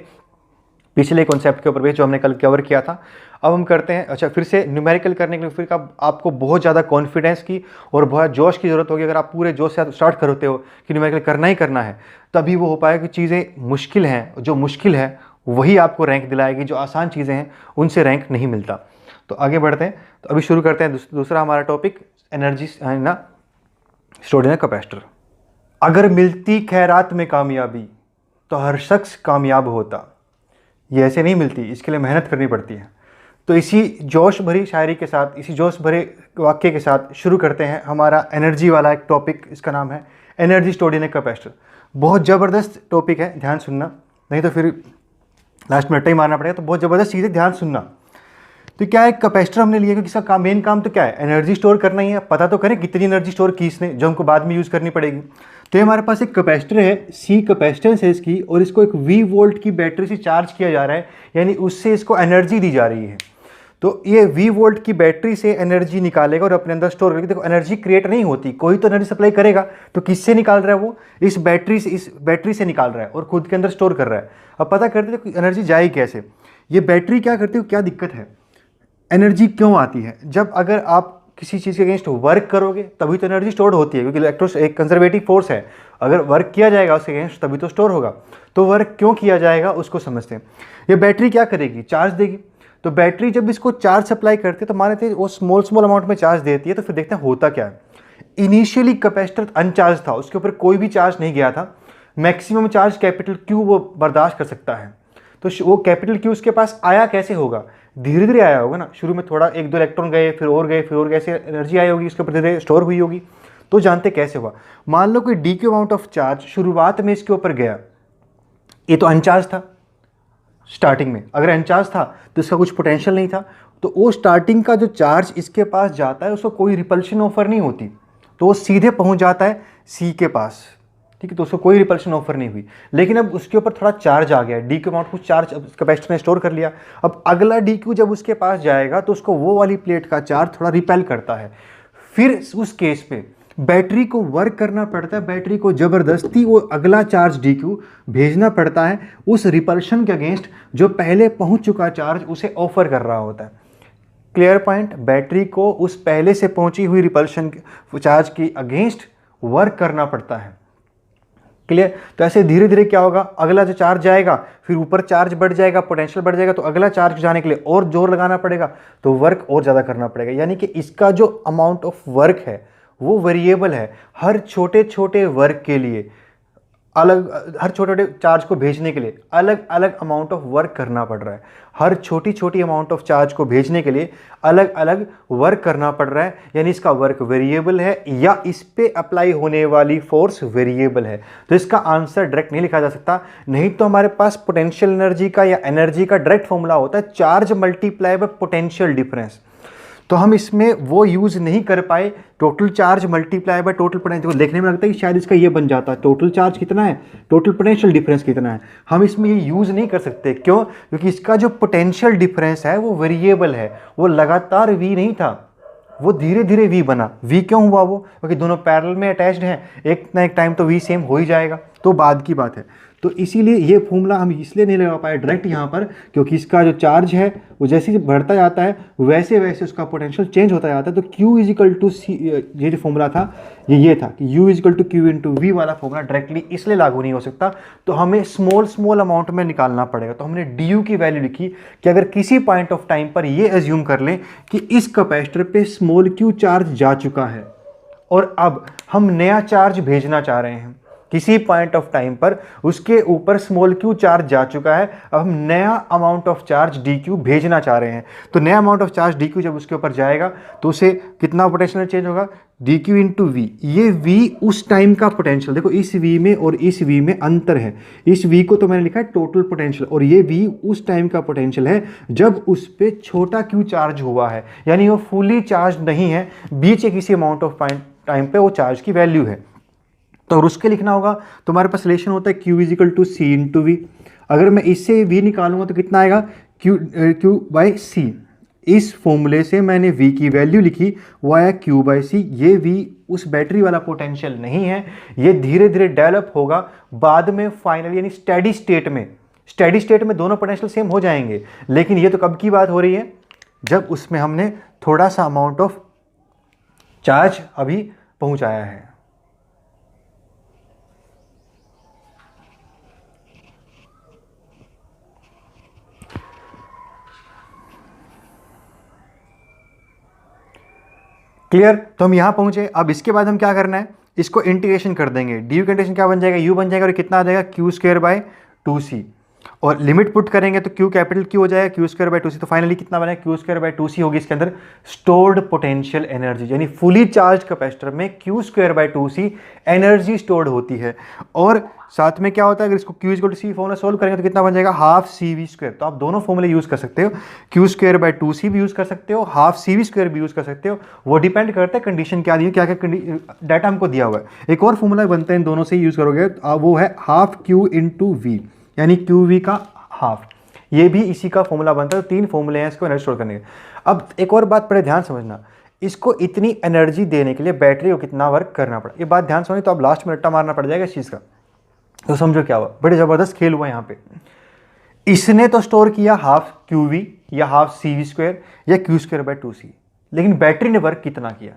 पिछले कॉन्सेप्ट के ऊपर भी जो हमने कल कवर किया था। अब हम करते हैं, अच्छा फिर से न्यूमेरिकल करने के लिए फिर आपको बहुत ज़्यादा कॉन्फिडेंस की और बहुत जोश की ज़रूरत होगी। अगर आप पूरे जोश से स्टार्ट करते हो कि न्यूमेरिकल करना ही करना है, तभी वो हो पाएगा कि चीज़ें मुश्किल हैं, जो मुश्किल है वही आपको रैंक दिलाएगी, जो आसान चीज़ें हैं उनसे रैंक नहीं मिलता। तो आगे बढ़ते हैं, तो अभी शुरू करते हैं दूसरा हमारा टॉपिक, एनर्जी ना स्टोर्ड इन अ कैपेसिटर। अगर मिलती खैरात में कामयाबी तो हर शख्स कामयाब होता। ये ऐसे नहीं मिलती, इसके लिए मेहनत करनी पड़ती है। तो इसी जोश भरी शायरी के साथ, इसी जोश भरे वाक्य के साथ शुरू करते हैं हमारा एनर्जी वाला एक टॉपिक। इसका नाम है energy stored in a capacitor. बहुत ज़बरदस्त टॉपिक है, ध्यान सुनना, नहीं तो फिर लास्ट में रट्टा ही मारना पड़ेगा। तो बहुत ज़बरदस्त चीज़ है, ध्यान सुनना। तो क्या है, कैपेसिटर हमने लिया क्योंकि इसका मेन काम तो क्या है, एनर्जी स्टोर करना ही है। पता तो करें कितनी एनर्जी स्टोर की इसने, जो हमको बाद में यूज़ करनी पड़ेगी। तो ये हमारे पास एक कैपेसिटर है, सी कैपेसिटेंस है इसकी, और इसको एक V वोल्ट की बैटरी से चार्ज किया जा रहा है, यानी उससे इसको एनर्जी दी जा रही है। तो ये V वोल्ट की बैटरी से एनर्जी निकालेगा और अपने अंदर स्टोर करेगा। देखो एनर्जी क्रिएट नहीं होती, कोई तो एनर्जी सप्लाई करेगा, तो किससे निकाल रहा है वो, इस बैटरी से निकाल रहा है और खुद के अंदर स्टोर कर रहा है। अब पता करते हैं एनर्जी जाएगी कैसे, ये बैटरी क्या करती है, क्या दिक्कत है, एनर्जी क्यों आती है। जब अगर आप किसी चीज़ के अगेंस्ट वर्क करोगे तभी तो एनर्जी स्टोर होती है, क्योंकि इलेक्ट्रोस एक कंजर्वेटिव फोर्स है। अगर वर्क किया जाएगा उसके अगेंस्ट तभी तो स्टोर होगा। तो वर्क क्यों किया जाएगा उसको समझते हैं। ये बैटरी क्या करेगी, चार्ज देगी। तो बैटरी जब इसको चार्ज सप्लाई करती है तो मान लेते हैं वो स्मॉल अमाउंट में चार्ज देती है। तो फिर देखते हैं होता क्या है। इनिशियली कैपेसिटर अनचार्ज था, उसके ऊपर कोई भी चार्ज नहीं गया था। मैक्सिमम चार्ज कैपिटल क्यू वो बर्दाश्त कर सकता है। तो वो कैपिटल क्यू उसके पास आया कैसे होगा, धीरे धीरे आया होगा ना। शुरू में थोड़ा 1-2 इलेक्ट्रॉन गए, फिर और गए, फिर और ऐसे एनर्जी आई होगी, उसके ऊपर धीरे स्टोर हुई होगी। तो जानते कैसे हुआ, मान लो कोई D Q amount of charge शुरुआत में इसके ऊपर गया, ये तो अनचार्ज था स्टार्टिंग में। अगर अनचार्ज था तो इसका कुछ पोटेंशियल नहीं था, तो वो स्टार्टिंग का जो चार्ज इसके पास जाता है उसको कोई रिपल्शन ऑफर नहीं होती, तो वो सीधे पहुंच जाता है सी के पास, ठीक है। तो उसको कोई रिपल्शन ऑफर नहीं हुई। लेकिन अब उसके ऊपर थोड़ा चार्ज आ गया, डी क्यू अमाउंट कुछ चार्ज कैपेसिटर ने स्टोर कर लिया। अब अगला डी क्यू जब उसके पास जाएगा तो उसको वो वाली प्लेट का चार्ज थोड़ा रिपेल करता है। फिर उस केस पे बैटरी को वर्क करना पड़ता है, बैटरी को ज़बरदस्ती वो अगला चार्ज डी क्यू भेजना पड़ता है उस रिपल्शन के अगेंस्ट जो पहले पहुंच चुका चार्ज उसे ऑफर कर रहा होता है। क्लियर पॉइंट, बैटरी को उस पहले से पहुंची हुई रिपल्शन चार्ज की अगेंस्ट वर्क करना पड़ता है। क्लियर। तो ऐसे धीरे धीरे क्या होगा, अगला जो चार्ज जाएगा फिर ऊपर चार्ज बढ़ जाएगा, पोटेंशियल बढ़ जाएगा, तो अगला चार्ज जाने के लिए और जोर लगाना पड़ेगा, तो वर्क और ज़्यादा करना पड़ेगा। यानी कि इसका जो अमाउंट ऑफ वर्क है वो वेरिएबल है। हर छोटे छोटे वर्क के लिए अलग, हर छोटे छोटे चार्ज को भेजने के लिए अलग अलग अमाउंट ऑफ वर्क करना पड़ रहा है। हर छोटी छोटी अमाउंट ऑफ चार्ज को भेजने के लिए अलग अलग वर्क करना पड़ रहा है, यानी इसका वर्क वेरिएबल है या इस पे अप्लाई होने वाली फोर्स वेरिएबल है। तो इसका आंसर डायरेक्ट नहीं लिखा जा सकता, नहीं तो हमारे पास पोटेंशियल एनर्जी का या एनर्जी का डायरेक्ट फॉर्मूला होता है charge multiply by potential difference. तो हम इसमें वो यूज़ नहीं कर पाए, total charge multiply by total potential. देखने में लगता है कि शायद इसका ये बन जाता है, टोटल चार्ज कितना है, टोटल पोटेंशियल डिफरेंस कितना है। हम इसमें ये यूज़ नहीं कर सकते, क्यों, क्योंकि इसका जो पोटेंशियल डिफरेंस है वो वेरिएबल है, वो लगातार v नहीं था, वो धीरे धीरे v बना। v क्यों हुआ वो, क्योंकि दोनों पैरेलल में अटैच्ड हैं, एक ना एक टाइम तो v सेम हो ही जाएगा, तो बाद की बात है। तो इसीलिए ये फॉर्मूला हम इसलिए नहीं लगा पाए डायरेक्ट यहाँ पर, क्योंकि इसका जो चार्ज है वो जैसे ही बढ़ता जाता है वैसे वैसे उसका पोटेंशियल चेंज होता जाता है। तो Q is equal to C, ये जो फॉर्मूला था ये था कि U is equal to Q into V वाला फॉर्मूला डायरेक्टली इसलिए लागू नहीं हो सकता, तो हमें स्मॉल अमाउंट में निकालना पड़ेगा। तो हमने du की वैल्यू लिखी कि अगर किसी पॉइंट ऑफ टाइम पर ये एज्यूम कर लें कि इस कैपेसिटर पे स्मॉल q चार्ज जा चुका है और अब हम नया चार्ज भेजना चाह रहे हैं, किसी पॉइंट ऑफ टाइम पर उसके ऊपर स्मॉल q चार्ज जा चुका है, अब हम नया अमाउंट ऑफ चार्ज dq भेजना चाह रहे हैं। तो नया अमाउंट ऑफ चार्ज dq जब उसके ऊपर जाएगा तो उसे कितना पोटेंशियल चेंज होगा, dq इंटू वी। ये v उस टाइम का पोटेंशियल, देखो इस v में और इस v में अंतर है। इस v को तो मैंने लिखा है टोटल पोटेंशियल, और ये v उस टाइम का पोटेंशियल है जब उस पर छोटा q चार्ज हुआ है, यानी वो फुली चार्ज नहीं है, बीच के किसी अमाउंट ऑफ टाइम पे वो चार्ज की वैल्यू है। तो अगर उसके लिखना होगा तो हमारे पास रिलेशन होता है Q is equal to C into V. अगर मैं इससे v निकालूंगा तो कितना आएगा, Q बाई सी। इस फॉर्मूले से मैंने v की वैल्यू लिखी, वो आया Q बाई सी। ये v उस बैटरी वाला पोटेंशियल नहीं है, ये धीरे धीरे डेवलप होगा बाद में फाइनल यानी स्टेडी स्टेट में। स्टेडी स्टेट में दोनों पोटेंशियल सेम हो जाएंगे, लेकिन ये तो कब की बात हो रही है, जब उसमें हमने थोड़ा सा अमाउंट ऑफ चार्ज अभी पहुंचाया है। क्लियर? तो हम यहां पहुंचे। अब इसके बाद हम क्या करना है, इसको इंटीग्रेशन कर देंगे। डी यू का इंटीग्रेशन क्या बन जाएगा, यू बन जाएगा और कितना आ जाएगा क्यू स्क्वायर बाय 2c, और लिमिट पुट करेंगे तो क्यू कैपिटल क्यू हो जाएगा क्यू स्क्वायर बाय 2c। तो फाइनली कितना बनेगा, क्यू स्क्वायर बाय 2c होगी इसके अंदर स्टोर्ड पोटेंशियल एनर्जी, यानी फुली चार्ज कैपेसिटर में Q square by 2c energy stored होती है। और साथ में क्या होता है, अगर इसको Q equal to C formula solve करेंगे तो कितना बन जाएगा, हाफ सी वी स्क्वायर। तो आप दोनों फॉर्मूले यूज कर सकते हो, क्यू स्क्वायर बाय 2c भी यूज कर सकते हो, हाफ सी वी स्क्वायर भी यूज कर सकते हो। वो डिपेंड करता है कंडीशन क्या दी है, क्या क्या डाटा हमको दिया हुआ है। एक और फॉर्मूला बनता है इन दोनों से यूज करोगे, वो है हाफ क्यू इंटू वी, यानी क्यू वी का हाफ, ये भी इसी का फॉर्मूला बनता है। तो 3 फॉर्मूले हैं इसको एनर्जी स्टोर करने के। अब एक और बात पड़े ध्यान समझना, इसको इतनी एनर्जी देने के लिए बैटरी को कितना वर्क करना पड़ा, ये बात ध्यान समझनी। तो अब लास्ट में रट्टा मारना पड़ जाएगा इस चीज़ का। तो समझो क्या हुआ, बड़े ज़बरदस्त खेल हुआ यहाँ पे। इसने तो स्टोर किया हाफ क्यू वी या हाफ सी वी स्क्वायर या क्यू स्क्वायर बाय 2c, लेकिन बैटरी ने वर्क कितना किया।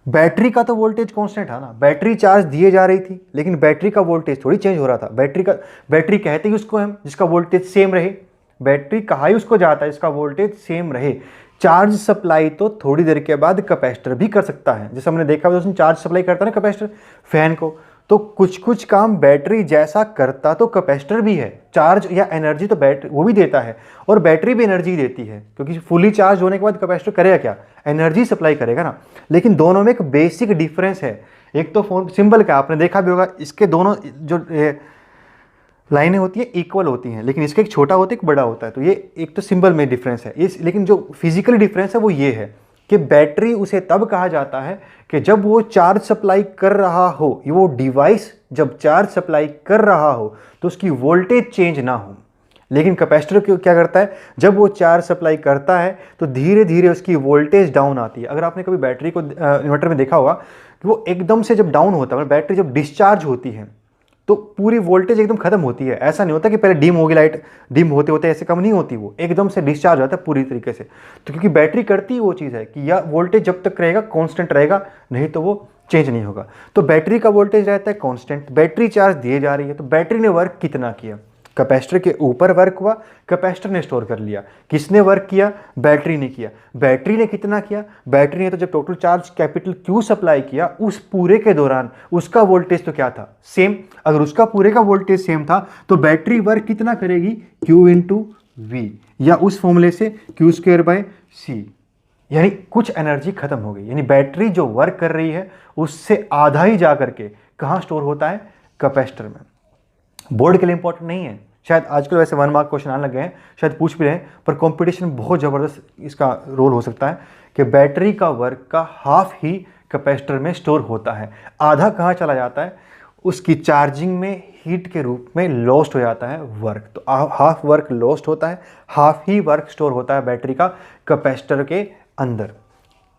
बैटरी का तो वोल्टेज कांस्टेंट था ना, बैटरी चार्ज दिए जा रही थी, लेकिन बैटरी का वोल्टेज थोड़ी चेंज हो रहा था। बैटरी कहते ही उसको हम जिसका वोल्टेज सेम रहे, बैटरी कहा ही उसको जाता है जिसका वोल्टेज सेम रहे। चार्ज सप्लाई तो थोड़ी देर के बाद कैपेसिटर भी कर सकता है, जैसे हमने देखा उसने चार्ज सप्लाई करता है ना कैपेसिटर फैन को, तो कुछ कुछ काम बैटरी जैसा करता तो कैपेसिटर भी है। चार्ज या एनर्जी तो बैटरी वो भी देता है, और बैटरी भी एनर्जी देती है, क्योंकि फुली चार्ज होने के बाद कैपेसिटर करेगा क्या, एनर्जी सप्लाई करेगा ना। लेकिन दोनों में एक बेसिक डिफरेंस है। एक तो फोन सिंबल का आपने देखा भी होगा, इसके दोनों जो लाइनें होती है इक्वल होती हैं, लेकिन इसका एक छोटा होता है एक बड़ा होता है। तो ये एक तो सिंबल में डिफरेंस है इस, लेकिन जो फिजिकल डिफरेंस है वो ये है कि बैटरी उसे तब कहा जाता है कि जब वो चार्ज सप्लाई कर रहा हो, वो डिवाइस जब चार्ज सप्लाई कर रहा हो तो उसकी वोल्टेज चेंज ना हो। लेकिन कैपेसिटर क्या करता है, जब वो चार्ज सप्लाई करता है तो धीरे धीरे उसकी वोल्टेज डाउन आती है। अगर आपने कभी बैटरी को इन्वर्टर में देखा होगा कि वो एकदम से जब डाउन होता है, मतलब बैटरी जब डिस्चार्ज होती है तो पूरी वोल्टेज एकदम खत्म होती है। ऐसा नहीं होता कि पहले डिम होगी लाइट, डिम होते होते ऐसे कम नहीं होती, वो एकदम से डिस्चार्ज होता है पूरी तरीके से। तो क्योंकि बैटरी करती ही वो चीज़ है कि या वोल्टेज जब तक रहेगा कांस्टेंट रहेगा, नहीं तो वो चेंज नहीं होगा। तो बैटरी का वोल्टेज रहता है कांस्टेंट, बैटरी चार्ज दिए जा रही है, तो बैटरी ने वर्क कितना किया, कैपेसिटर के ऊपर वर्क हुआ, कैपेसिटर ने स्टोर कर लिया। किसने वर्क किया, बैटरी ने किया। बैटरी ने कितना किया, बैटरी ने तो जब total charge capital Q supply किया उस पूरे के दौरान उसका वोल्टेज तो क्या था, सेम। अगर उसका पूरे का वोल्टेज सेम था तो बैटरी वर्क कितना करेगी, क्यू इंटू वी, या उस फॉर्मूले से क्यू स्क्वायर बाय सी, यानी कुछ एनर्जी खत्म हो गई। यानी बैटरी जो वर्क कर रही है उससे आधा ही जा करके कहाँ स्टोर होता है, कैपेसिटर में। बोर्ड के लिए इंपॉर्टेंट नहीं है, शायद आजकल वैसे 1 मार्क क्वेश्चन आने लग गए हैं, शायद पूछ भी रहे हैं, पर कंपटीशन बहुत ज़बरदस्त इसका रोल हो सकता है कि बैटरी का वर्क का हाफ ही कैपेसिटर में स्टोर होता है। आधा कहाँ चला जाता है, उसकी चार्जिंग में हीट के रूप में लॉस्ट हो जाता है वर्क। तो हाफ वर्क लॉस्ट होता है, हाफ ही वर्क स्टोर होता है बैटरी का कैपेसिटर के अंदर।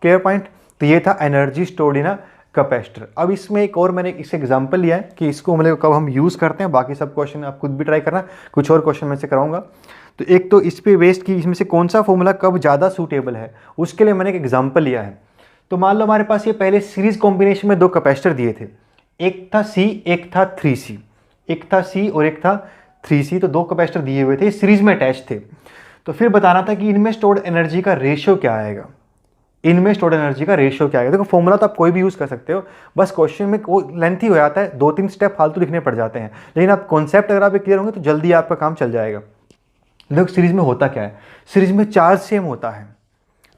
Clear point. तो ये था energy stored in a capacitor. अब इसमें एक और मैंने इस एग्जांपल लिया है कि इसको मतलब कब हम यूज़ करते हैं। बाकी सब क्वेश्चन आप खुद भी ट्राई करना, कुछ और क्वेश्चन में से कराऊंगा। तो एक तो इस पे बेस्ड की इसमें से कौन सा फॉर्मूला कब ज़्यादा सूटेबल है, उसके लिए मैंने एक एग्जाम्पल लिया है। तो मान लो हमारे पास ये पहले सीरीज कॉम्बिनेशन में 2 कैपेसिटर दिए थे, एक था C एक था 3C, एक था C और एक था 3C, तो 2 कैपेसिटर दिए हुए थे, सीरीज में अटैच थे। तो फिर बताना था कि इनमें स्टोर्ड एनर्जी का रेशियो क्या आएगा, इनमें स्टोर्ड एनर्जी का रेशियो क्या आएगा। देखो फॉर्मूला तो आप कोई भी यूज़ कर सकते हो, बस क्वेश्चन में वो लेंथी हो जाता है, 2-3 स्टेप फालतू लिखने पड़ जाते हैं, लेकिन आप कॉन्सेप्ट अगर आप क्लियर होंगे तो जल्दी आपका काम चल जाएगा। देखो सीरीज में होता क्या है, सीरीज में चार्ज सेम होता है,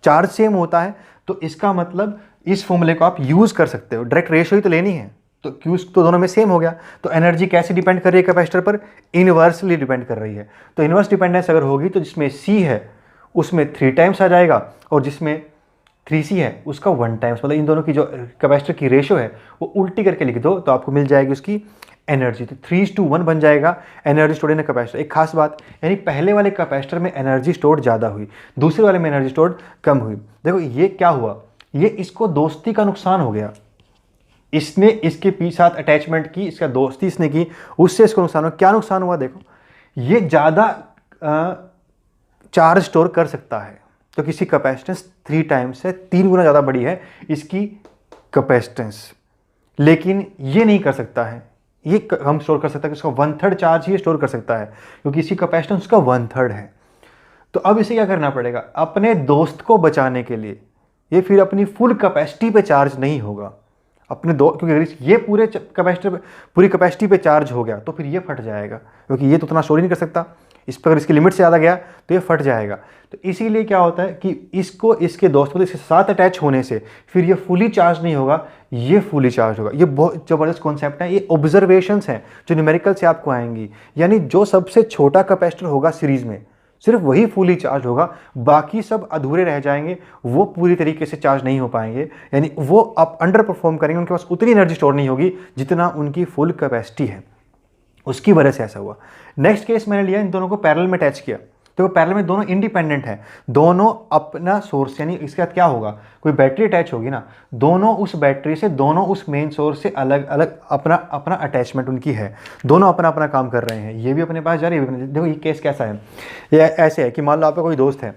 चार्ज सेम होता है, तो इसका मतलब इस फॉर्मूले को आप यूज़ कर सकते हो। डायरेक्ट रेशियो ही तो लेनी है, तो क्यू तो दोनों में सेम हो गया। तो एनर्जी कैसे डिपेंड कर रही है कैपेसिटर पर, इनवर्सली डिपेंड कर रही है। तो इनवर्स डिपेंडेंस अगर होगी तो जिसमें C है उसमें 3 टाइम्स आ जाएगा, और जिसमें 3C है उसका 1 टाइम्स। मतलब इन दोनों की जो कैपेसिटर की रेशियो है वो उल्टी करके लिख दो तो आपको मिल जाएगी उसकी एनर्जी। तो 3:1 बन जाएगा एनर्जी स्टोर्ड इन कैपेसिटर। एक खास बात, यानी पहले वाले कैपेसिटर में एनर्जी स्टोर्ड ज़्यादा हुई, दूसरे वाले में एनर्जी स्टोर्ड कम हुई। देखो ये क्या हुआ, ये इसको दोस्ती का नुकसान हो गया, इसने इसके साथ अटैचमेंट की, इसका दोस्ती इसने की, उससे इसको नुकसान हुआ। क्या नुकसान हुआ, देखो ये ज़्यादा चार्ज स्टोर कर सकता है। तो किसी कैपेसिटेंस 3 टाइम्स है, 3 गुना ज़्यादा बड़ी है इसकी कैपेसिटेंस, लेकिन ये नहीं कर सकता है। ये हम स्टोर कर सकता है कि उसका 1/3 चार्ज ही स्टोर कर सकता है, क्योंकि इसकी कैपेसिटेंस उसका 1/3 है। तो अब इसे क्या करना पड़ेगा, अपने दोस्त को बचाने के लिए ये फिर अपनी फुल कैपेसिटी पे चार्ज नहीं होगा अपने दो, क्योंकि अगर ये पूरी कैपेसिटी पे चार्ज हो गया तो फिर ये फट जाएगा, क्योंकि ये तो उतना स्टोर ही नहीं कर सकता। इस पर अगर इसकी लिमिट से ज़्यादा गया तो ये फट जाएगा। तो इसीलिए क्या होता है कि इसको इसके दोस्त मतलब इसके साथ अटैच होने से फिर ये फुली चार्ज नहीं होगा, ये फुली चार्ज होगा। ये बहुत ज़बरदस्त कॉन्सेप्ट है। ये ऑब्जर्वेशंस हैं जो न्यूमेरिकल से आपको आएंगी, यानी जो सबसे छोटा कैपेसिटर होगा सीरीज में सिर्फ वही फुली चार्ज होगा, बाकी सब अधूरे रह जाएंगे, वो पूरी तरीके से चार्ज नहीं हो पाएंगे, यानी वो अब अंडर परफॉर्म करेंगे, उनके पास उतनी एनर्जी स्टोर नहीं होगी जितना उनकी फुल कैपेसिटी है। उसकी वजह से ऐसा हुआ। नेक्स्ट केस मैंने लिया, इन दोनों को पैरेलल में अटैच किया, तो पैरेलल में दोनों इंडिपेंडेंट हैं, दोनों अपना सोर्स, यानी इसके बाद क्या होगा, कोई बैटरी अटैच होगी ना, दोनों उस बैटरी से, दोनों उस मेन सोर्स से अलग अलग अपना अपना अटैचमेंट उनकी है, दोनों अपना अपना काम कर रहे हैं। ये भी अपने पास जा रही है। देखो ये केस कैसा है, ये ऐसे है कि मान लो आपका कोई दोस्त है,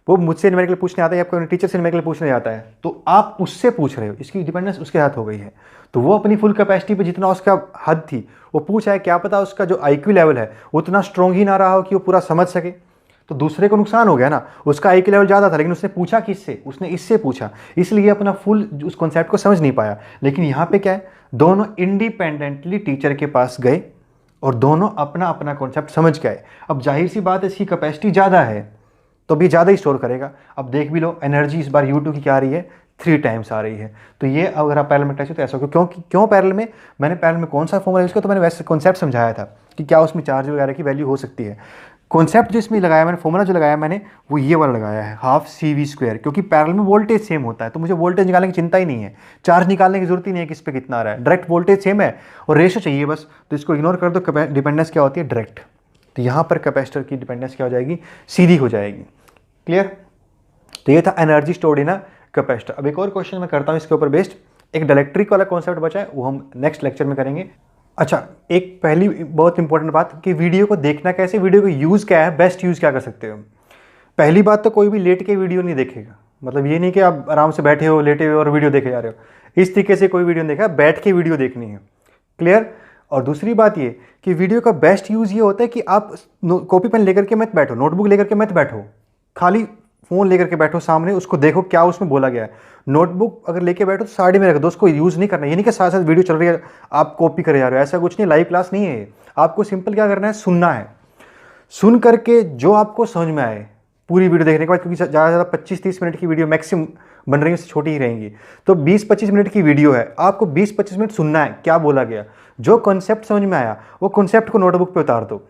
वो मुझसे न्यूमेरिकल पूछने आता है, आपको टीचर से न्यूमेरिकल पूछने जाता है, तो आप उससे पूछ रहे हो, इसकी डिपेंडेंस उसके साथ हो गई है। तो वो अपनी फुल कैपेसिटी पे जितना उसका हद थी वो पूछा है, क्या पता उसका जो IQ लेवल है उतना स्ट्रॉन्ग ही ना रहा हो कि वो पूरा समझ सके, तो दूसरे को नुकसान हो गया ना। उसका IQ लेवल ज़्यादा था लेकिन उसने पूछा किससे, उसने इससे पूछा, इसलिए अपना फुल उस कॉन्सेप्ट को समझ नहीं पाया। लेकिन यहाँ पे क्या है, दोनों इंडिपेंडेंटली टीचर के पास गए और दोनों अपना अपना कॉन्सेप्ट समझ गए। अब जाहिर सी बात है, इसकी कैपेसिटी ज़्यादा है तो भी ज़्यादा ही स्टोर करेगा। अब देख भी लो, एनर्जी इस बार U2 की क्या आ रही है, 3 टाइम्स आ रही है। तो ये अगर आप पैरेलल में अटैच हो तो ऐसा हो, क्यों पैरेलल में, मैंने पैरेलल में कौन सा फॉर्मूला यूज़ किया, तो मैंने वैसे कॉन्सेप्ट समझाया था कि क्या उसमें चार्ज वगैरह की वैल्यू हो सकती है। कॉन्सेप्ट जो इसमें लगाया मैंने, फॉर्मूला जो लगाया मैंने, वो ये वाला लगाया है, 12CV², क्योंकि पैरेलल में वोल्टेज सेम होता है, तो मुझे वोल्टेज निकालने की चिंता ही नहीं है, चार्ज निकालने की जरूरत ही नहीं है कि इस पर कितना आ रहा है, डायरेक्ट वोल्टेज सेम है और रेशो चाहिए बस। तो इसको इग्नोर कर दो, डिपेंडेंस क्या होती है, डायरेक्ट। तो यहाँ पर कैपेसिटर की डिपेंडेंस क्या हो जाएगी, सीधी हो जाएगी। क्लियर। तो ये था energy stored in a capacitor. अब एक और क्वेश्चन मैं करता हूँ इसके ऊपर बेस्ड, एक डायलेक्ट्रिक वाला कॉन्सेप्ट बचा है, वो हम नेक्स्ट लेक्चर में करेंगे। अच्छा, एक पहली बहुत इंपॉर्टेंट बात कि वीडियो को देखना कैसे, वीडियो को यूज़ क्या है, बेस्ट यूज़ क्या कर सकते हो। पहली बात तो कोई भी लेट के वीडियो नहीं देखेगा, मतलब ये नहीं कि आप आराम से बैठे हो, लेटे हुए और वीडियो देखे जा रहे हो, इस तरीके से कोई वीडियो नहीं देखा, बैठ के वीडियो देखनी है। क्लियर। और दूसरी बात ये कि वीडियो का बेस्ट यूज़ ये होता है कि आप कॉपी पेन लेकर के मत बैठो, नोटबुक लेकर के मत बैठो, खाली फ़ोन लेकर के बैठो सामने, उसको देखो क्या उसमें बोला गया है। नोटबुक अगर लेके बैठो तो साइड में रख दो, उसको यूज़ नहीं करना। ये नहीं कि साथ साथ वीडियो चल रही है आप कॉपी करे जा रहे हो, ऐसा कुछ नहीं, लाइव क्लास नहीं है ये। आपको सिंपल क्या करना है, सुनना है, सुन करके जो आपको समझ में आए पूरी वीडियो देखने के बाद, क्योंकि ज़्यादा से ज़्यादा 25-30 मिनट की वीडियो मैक्सिमम बन रही है, उससे छोटी ही रहेंगी, तो 20-25 मिनट की वीडियो है, आपको 20-25 मिनट सुनना है क्या बोला गया, जो कॉन्सेप्ट समझ में आया वो कॉन्सेप्ट को नोटबुक पे उतार दो।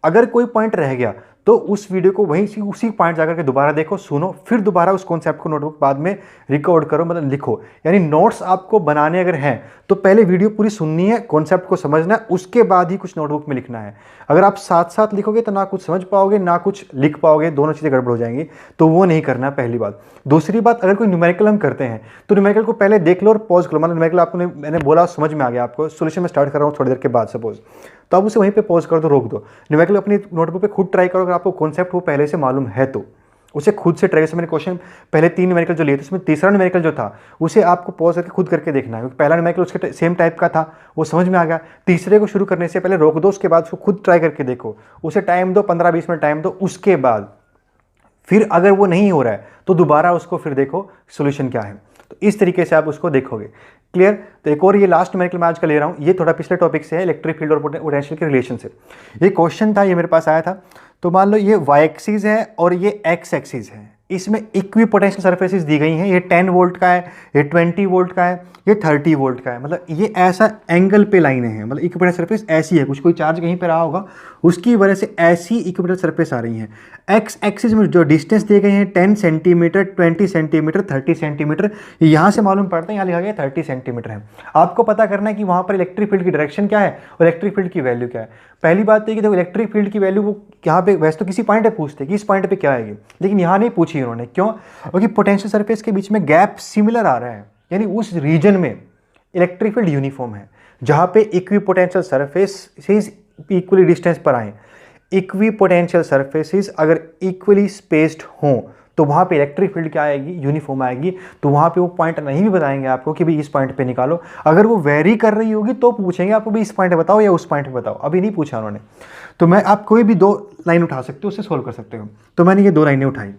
अगर कोई पॉइंट रह गया तो उस वीडियो को वहीं उसी पॉइंट जाकर के दोबारा देखो, सुनो, फिर दोबारा उस कॉन्सेप्ट को नोटबुक बाद में रिकॉर्ड करो, मतलब लिखो। यानी नोट्स आपको बनाने अगर हैं तो पहले वीडियो पूरी सुननी है, कॉन्सेप्ट को समझना है, उसके बाद ही कुछ नोटबुक में लिखना है। अगर आप साथ साथ लिखोगे तो ना कुछ समझ पाओगे ना कुछ लिख पाओगे, दोनों चीज़ें गड़बड़ हो जाएंगी, तो वो नहीं करना, पहली बात। दूसरी बात, अगर कोई न्यूमेरिकल हम करते हैं तो न्यूमेरिकल को पहले देख लो और पॉज करो। मतलब न्यूमेरिकल आपको मैंने बोला समझ में आ गया, आपको सोल्यूशन में स्टार्ट कर रहा हूँ थोड़ी देर के बाद सपोज, तो आप उसे वहीं पे पॉज कर दो, रोक दो। न्यूमेरिकल अपनी नोटबुक पे खुद ट्राई करो, अगर आपको कॉन्सेप्ट वो पहले से मालूम है तो उसे खुद से ट्राई। से मैंने क्वेश्चन पहले 3 न्यूमेरिकल जो लिए थे उसमें तीसरा न्यूमेरिकल जो था उसे आपको पॉज करके खुद करके देखना है, क्योंकि पहला न्यूमेरिकल उसके सेम टाइप का था, वो समझ में आ गया। तीसरे को शुरू करने से पहले रोक दो, उसके बाद उसको खुद ट्राई करके देखो, उसे टाइम दो, 15-20 मिनट टाइम दो, उसके बाद फिर अगर वो नहीं हो रहा है तो दोबारा उसको फिर देखो सोल्यूशन क्या है। तो इस तरीके से आप उसको देखोगे। क्लियर। तो एक और ये लास्ट न्यूमेरिकल मैं आज का ले रहा हूँ, ये थोड़ा पिछले टॉपिक से है, इलेक्ट्रिक फील्ड और पोटेंशियल के रिलेशन से। ये क्वेश्चन था, ये मेरे पास आया था। तो मान लो ये y एक्सिस है और ये x एक्सिस है, इसमें इक्विपोटेंशियल सरफेसेस दी गई हैं, ये 10 वोल्ट का है, ये 20 वोल्ट का है, ये 30 वोल्ट का है। मतलब ये ऐसा एंगल पे लाइनें हैं, मतलब इक्विपोटेंशियल सरफेस ऐसी है, कुछ कोई चार्ज कहीं पे रहा होगा उसकी वजह से ऐसी इक्विपोटेंशियल सरफेस आ रही हैं। एक्स एक्सिस में जो डिस्टेंस दिए गए हैं 10 सेंटीमीटर, 20 सेंटीमीटर, 30 सेंटीमीटर, यहाँ से मालूम पड़ता है, यहाँ लिखा गया 30 सेंटीमीटर है। आपको पता करना है कि वहाँ पर इलेक्ट्रिक फील्ड की डायरेक्शन क्या है और इलेक्ट्रिक फील्ड की वैल्यू क्या है। पहली बात है कि देखो इलेक्ट्रिक फील्ड की वैल्यू वो यहाँ पे वैसे तो किसी पॉइंट पे पूछते हैं कि इस पॉइंट पे क्या आएगी, लेकिन यहाँ नहीं पूछी उन्होंने। क्यों? क्योंकि पोटेंशियल सरफेस के बीच में गैप सिमिलर आ रहा है, यानी उस रीजन में इलेक्ट्रिक फील्ड यूनिफॉर्म है, जहाँ पे इक्विपोटेंशियल सरफेस से इक्वली डिस्टेंस पर आए। इक्वी पोटेंशियल सरफेसेस अगर इक्वली स्पेस्ड हों तो वहाँ पे इलेक्ट्रिक फील्ड क्या आएगी, यूनिफॉर्म आएगी। तो वहाँ पे वो पॉइंट नहीं भी बताएंगे आपको कि भाई इस पॉइंट पे निकालो, अगर वो वेरी कर रही होगी तो पूछेंगे आपको भाई इस पॉइंट पे बताओ या उस पॉइंट पे बताओ, अभी नहीं पूछा उन्होंने। तो मैं आप कोई भी 2 लाइन उठा सकते हो, उससे सोल्व कर सकते हो। तो मैंने ये 2 लाइनें उठाई,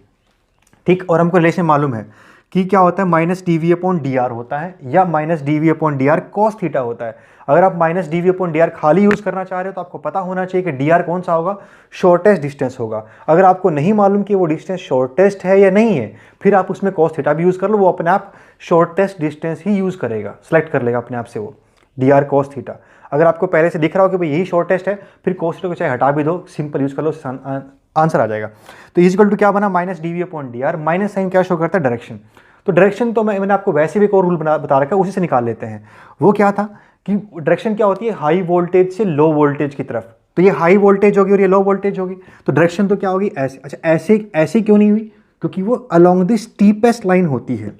ठीक, और हमको रिलेशन मालूम है कि क्या होता है, माइनस dv/dr होता है या माइनस dv/dr cos थीटा होता है। अगर आप माइनस dv/dr खाली यूज़ करना चाह रहे हो तो आपको पता होना चाहिए कि dr कौन सा होगा, शॉर्टेस्ट डिस्टेंस होगा। अगर आपको नहीं मालूम कि वो डिस्टेंस शॉर्टेस्ट है या नहीं है, फिर आप उसमें cos थीटा भी यूज़ कर लो, वो अपने आप शॉर्टेस्ट डिस्टेंस ही यूज़ करेगा, सेलेक्ट कर लेगा अपने आप से वो dr cos थीटा। अगर आपको पहले से दिख रहा हो कि भाई यही शॉर्टेस्ट है, फिर cos थीटा को चाहे हटा भी दो, सिंपल यूज़ कर लो, आंसर आ जाएगा। तो इक्वल टू क्या बना, माइनस dv/dr, माइनस साइन क्या शो करता है, डायरेक्शन। तो डायरेक्शन तो मैंने आपको वैसे भी एक और रूल बता रखा है, उसी से निकाल लेते हैं। वो क्या था कि डायरेक्शन क्या होती है, हाई वोल्टेज से लो वोल्टेज की तरफ। तो ये हाई वोल्टेज होगी और ये लो वोल्टेज होगी, तो डायरेक्शन तो क्या होगी, ऐसे। अच्छा, ऐसे क्यों नहीं हुई, क्योंकि वो अलोंग द स्टीपेस्ट लाइन होती है।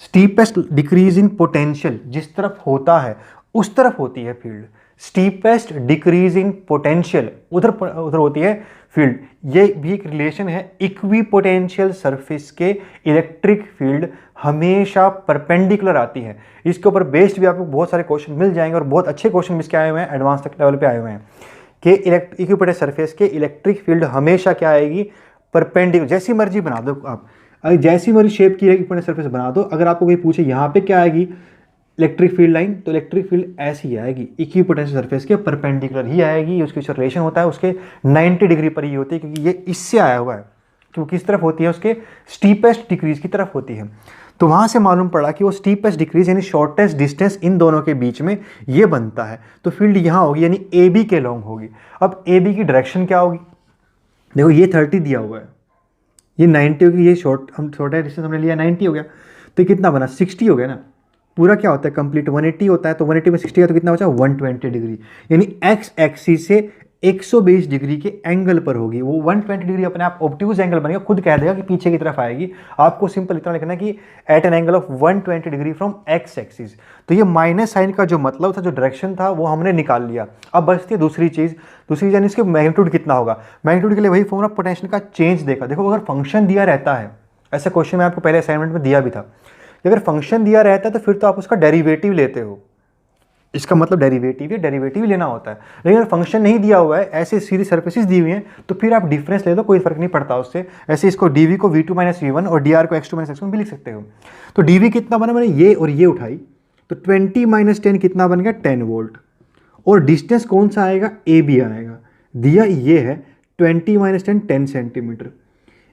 स्टीपेस्ट डिक्रीज इन पोटेंशियल जिस तरफ होता है उस तरफ होती है field. Steepest decrease in potential उधर होती है फील्ड। ये भी एक रिलेशन है, इक्वी पोटेंशियल सरफेस के इलेक्ट्रिक फील्ड हमेशा परपेंडिकुलर आती है। इसके ऊपर बेस्ड भी आपको बहुत सारे क्वेश्चन मिल जाएंगे और बहुत अच्छे क्वेश्चन इसके आए हुए हैं, एडवांस तक लेवल पे आए हुए हैं कि इक्वी पोटेंशियल सरफेस के इलेक्ट्रिक फील्ड हमेशा क्या आएगी, परपेंडिकुलर। जैसी मर्जी बना दो आप, अगर जैसी मर्जी शेप की इक्वी पोटेंशियल सरफेस बना दो, अगर आपको कोई पूछे यहाँ पे क्या आएगी इलेक्ट्रिक फील्ड लाइन, तो इलेक्ट्रिक फील्ड ऐसी ही आएगी, इक्वी पोटेंशियल सरफेस के परपेंडिकुलर ही आएगी। उसकी जो रिलेशन होता है उसके 90 डिग्री पर ही होती है, क्योंकि ये इससे आया हुआ है कि वो किस तरफ होती है, उसके स्टीपेस्ट डिक्रीज की तरफ होती है। तो वहाँ से मालूम पड़ा कि वो स्टीपेस्ट डिक्रीज यानी शॉर्टेस्ट डिस्टेंस इन दोनों के बीच में ये बनता है। तो फील्ड यहाँ होगी यानी ए बी के लॉन्ग होगी। अब ए बी की डायरेक्शन क्या होगी, देखो ये 30 दिया हुआ है, ये 90 होगी, ये छोटा डिस्टेंस हमने लिया 90 हो गया, तो कितना बना 60 हो गया ना। पूरा क्या होता है, कंप्लीट 180 होता है, तो 180 में 60 है तो कितना बचा 120 डिग्री, यानी एक्स एक्सिस से 120 डिग्री के एंगल पर होगी वो। 120 डिग्री अपने आप ऑब्ट्यूज एंगल बनेगा, खुद कह देगा कि पीछे की तरफ आएगी। आपको सिंपल इतना लिखना है कि at an angle of 120 degree from X axis. तो ये माइनस साइन का जो मतलब था, जो डायरेक्शन था, वो हमने निकाल लिया। अब बचती है दूसरी चीज़ यानी इसके मैग्नीट्यूड कितना होगा। मैग्नीट्यूड के लिए वही फॉर्मूला पोटेंशियल का चेंज देखा। देखो अगर फंक्शन दिया रहता है, ऐसा क्वेश्चन मैं आपको पहले असाइनमेंट में दिया भी था, अगर फंक्शन दिया रहता है तो फिर तो आप उसका डेरिवेटिव लेते हो, इसका मतलब डेरिवेटिव लेना होता है। लेकिन अगर फंक्शन नहीं दिया हुआ है, ऐसे सीधी सर्फेसिस दी हुई हैं, तो फिर आप डिफरेंस ले दो, कोई फर्क नहीं पड़ता उससे। ऐसे इसको dv को v2 - v1 और dr को x2 - x1 भी लिख सकते हो। तो dv कितना बना, मैंने ये और ये उठाई, तो 20 - 10 कितना बन गया 10 वोल्ट। और डिस्टेंस कौन सा आएगा, ए बी आएगा, दिया ये है 20 - 10 10 सेंटीमीटर।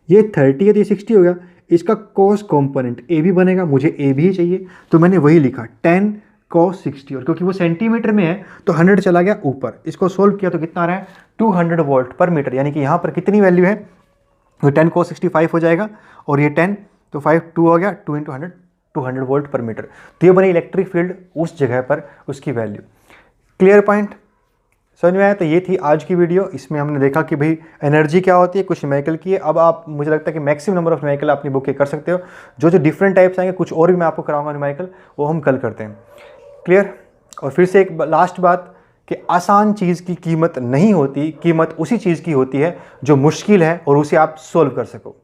ये 30 है तो ये 60 हो गया। इसका कॉस कॉम्पोनेंट ए बी बनेगा, मुझे ए बी ही चाहिए, तो मैंने वही लिखा 10 cos 60। और क्योंकि वो सेंटीमीटर में है तो 100 चला गया ऊपर। इसको सोल्व किया तो कितना आ रहा है 200 वोल्ट पर मीटर, यानी कि यहाँ पर कितनी वैल्यू है, तो 10 cos 60 5 हो जाएगा, और ये 10 तो 5 2 हो गया, 2 × 100 200 वोल्ट पर मीटर। तो ये बनी इलेक्ट्रिक फील्ड उस जगह पर, उसकी वैल्यू। क्लियर पॉइंट समझ में आया। तो ये थी आज की वीडियो। इसमें हमने देखा कि भाई एनर्जी क्या होती है, कुछ न्यूमेरिकल की है। अब आप, मुझे लगता है कि मैक्सिमम नंबर ऑफ न्यूमेरिकल अपनी बुक के कर सकते हो। जो डिफरेंट टाइप्स आएंगे, कुछ और भी मैं आपको कराऊंगा न्यूमेरिकल, वो हम कल करते हैं। क्लियर। और फिर से एक लास्ट बात कि आसान चीज़ की कीमत नहीं होती, कीमत उसी चीज़ की होती है जो मुश्किल है और उसे आप सोल्व कर सको।